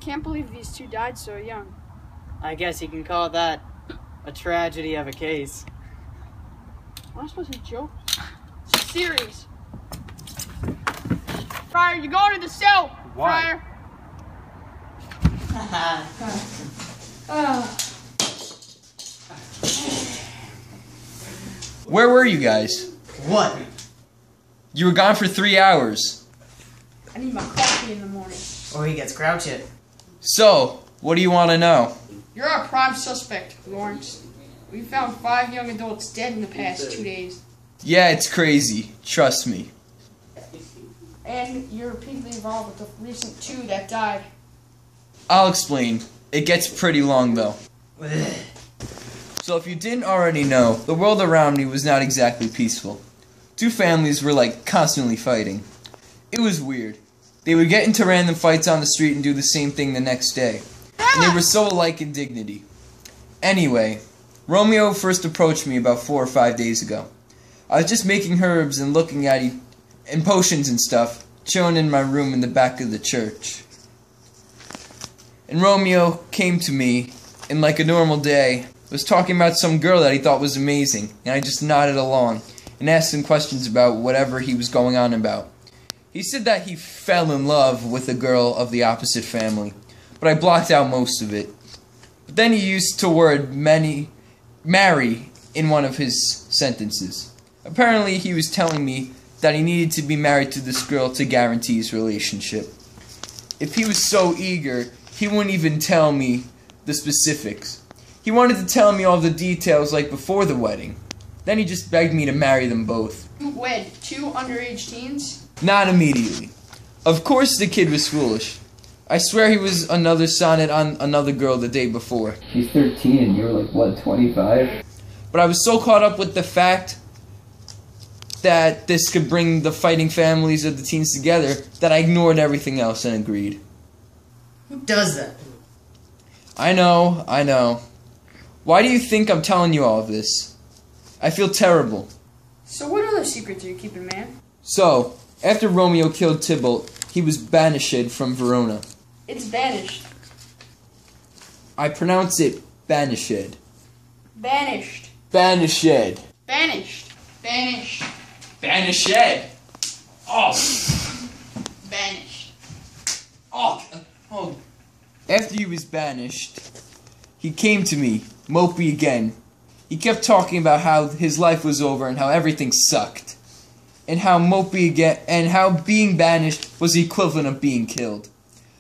can't believe these two died so young. I guess you can call that a tragedy of a case. I'm not supposed to joke. It's serious. Friar, you're going to the cell. Why? Friar. Where were you guys? What? You were gone for 3 hours. I need my coffee in the morning. Or he gets grouchy. So, what do you want to know? You're our prime suspect, Lawrence. We found 5 young adults dead in the past 2 days. Yeah, it's crazy. Trust me. And you're repeatedly involved with the recent 2 that died. I'll explain. It gets pretty long, though. So if you didn't already know, the world around me was not exactly peaceful. 2 families were like constantly fighting. It was weird. They would get into random fights on the street and do the same thing the next day. And they were so alike in dignity. Anyway, Romeo first approached me about 4 or 5 days ago. I was just making herbs and looking at and potions and stuff, chilling in my room in the back of the church. And Romeo came to me, and like a normal day, was talking about some girl that he thought was amazing, and I just nodded along and asked him questions about whatever he was going on about. He said that he fell in love with a girl of the opposite family, but I blocked out most of it. But then he used the word marry in one of his sentences. Apparently he was telling me that he needed to be married to this girl to guarantee his relationship. If he was so eager, he wouldn't even tell me the specifics. He wanted to tell me all the details like before the wedding. Then he just begged me to marry them both. You wed 2 underage teens? Not immediately. Of course the kid was foolish. I swear he was another sonnet on another girl the day before. She's 13 and you're like, what, 25? But I was so caught up with the fact that this could bring the fighting families of the teens together that I ignored everything else and agreed. Who does that? I know. Why do you think I'm telling you all of this? I feel terrible. So what other secrets are you keeping, man? So, after Romeo killed Tybalt, he was banished from Verona. It's banished. I pronounce it banished. Banished. Banished. Banished. Banished. Banished. Oh. Banished. Oh. After he was banished, he came to me, mopey again. He kept talking about how his life was over and how everything sucked. And how mopey again, and how being banished was the equivalent of being killed.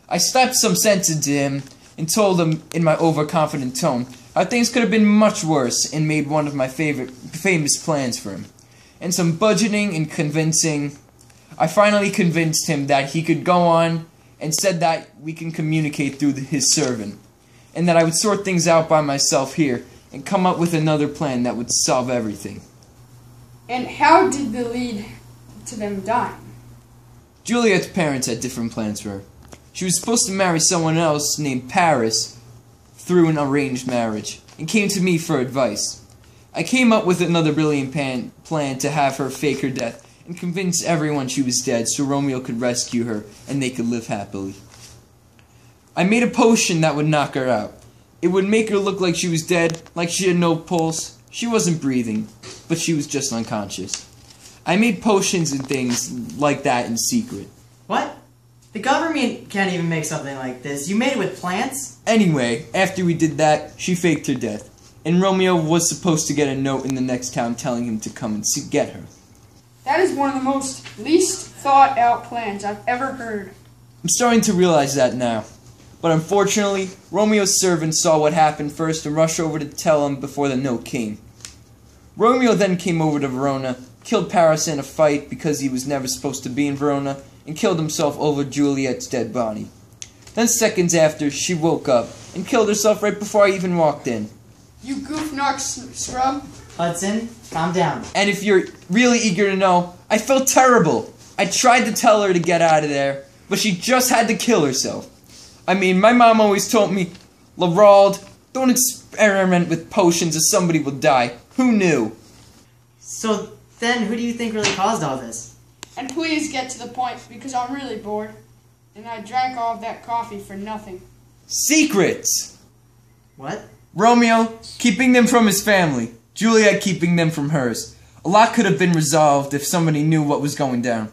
I slapped some sense into him and told him in my overconfident tone how things could have been much worse and made one of my famous plans for him. And some budgeting and convincing, I finally convinced him that he could go on and said that we can communicate through his servant. And that I would sort things out by myself here and come up with another plan that would solve everything. And how did the lead to them dying? Juliet's parents had different plans for her. She was supposed to marry someone else named Paris through an arranged marriage, and came to me for advice. I came up with another brilliant plan to have her fake her death and convince everyone she was dead so Romeo could rescue her and they could live happily. I made a potion that would knock her out. It would make her look like she was dead, like she had no pulse. She wasn't breathing, but she was just unconscious. I made potions and things like that in secret. What? The government can't even make something like this. You made it with plants? Anyway, after we did that, she faked her death. And Romeo was supposed to get a note in the next town telling him to come and get her. That is one of the most least thought out plans I've ever heard. I'm starting to realize that now. But unfortunately, Romeo's servant saw what happened first and rushed over to tell him before the note came. Romeo then came over to Verona, killed Paris in a fight because he was never supposed to be in Verona, and killed himself over Juliet's dead body. Then seconds after, she woke up and killed herself right before I even walked in. You goof-knock scrub. Hudson, calm down. And if you're really eager to know, I felt terrible. I tried to tell her to get out of there, but she just had to kill herself. I mean, my mom always told me, Laurald, don't experiment with potions or somebody will die. Who knew? So then, who do you think really caused all this? And please get to the point, because I'm really bored. And I drank all of that coffee for nothing. Secrets! What? Romeo keeping them from his family. Juliet keeping them from hers. A lot could have been resolved if somebody knew what was going down.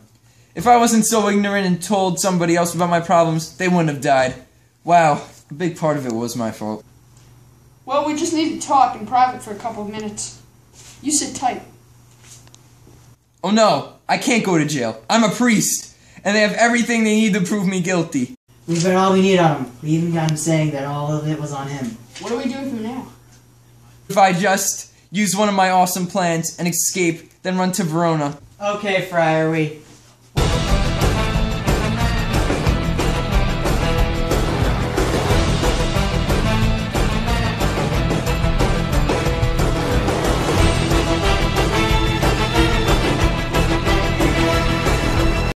If I wasn't so ignorant and told somebody else about my problems, they wouldn't have died. Wow, a big part of it was my fault. Well, we just need to talk in private for a couple of minutes. You sit tight. Oh no, I can't go to jail. I'm a priest, and they have everything they need to prove me guilty. We've got all we need on him. We even got him saying that all of it was on him. What do we do with him now? If I just use one of my awesome plans and escape, then run to Verona. Okay, Friar, we